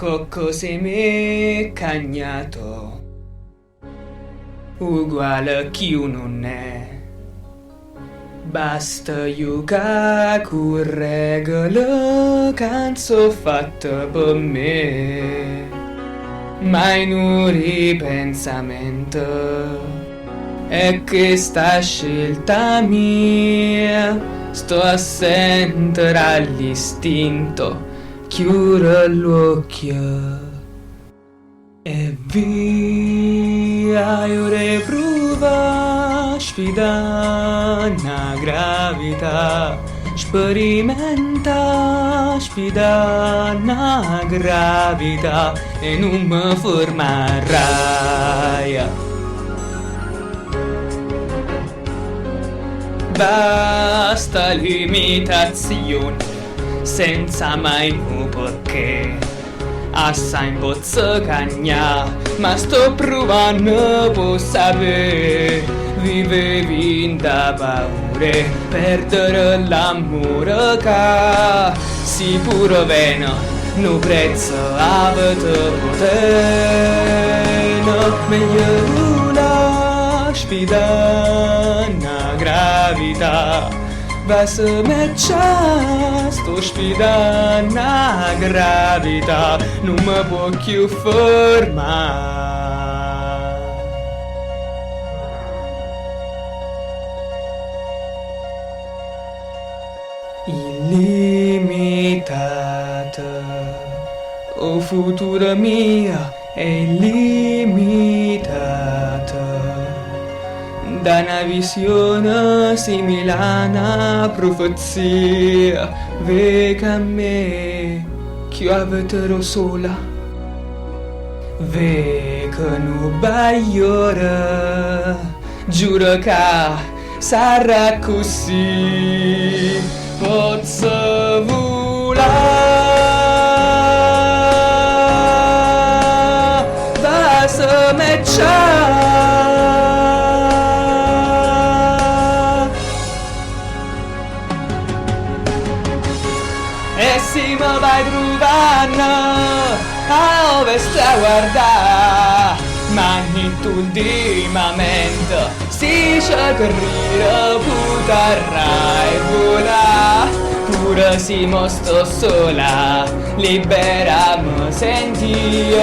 cocco se me cagnato, uguale a chi non è. Basta giocare con regole che non so fatte per me, mai non ripensamento. E questa scelta mia, sto a sentire all'istinto, chiudo l'occhio e via, io riprova, sfida la gravità, sperimenta, sfida la gravità e non mi fermerai. Basta limitazioni, senza mai un perché. Assai in pozzo cagna, ma sto provando per sapere. Vivevi in da paure, perdere l'amore che si pure vena, no prezzo avete poteno. Meglio la sfida na gravità, va se meccia, sto sfidando la gravità, non mi può più fermare. Illimitata, o futuro mia è illimitata, da una visione simile a una profezia, vega a me, che io avete sola, vega non bagliore, giuro che sarà così, posso volare, va se meccia. E si mi vai trovando a ovest a guardare, ma ultimamente si c'è correre putarra e vola, pure si sto sola, libera mi sentire,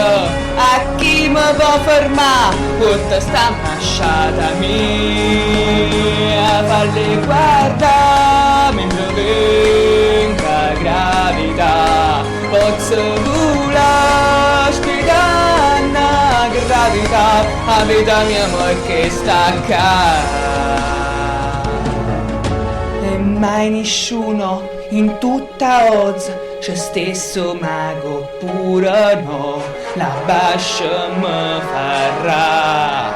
a chi mi può fermare, tutta sta masciata mia, falli guardare mentre venga gravità, posso volare, spiegare la gravità, la vita mia amore che stacca. E mai nessuno in tutta Oz c'è stesso mago pure no, la bascia mi farà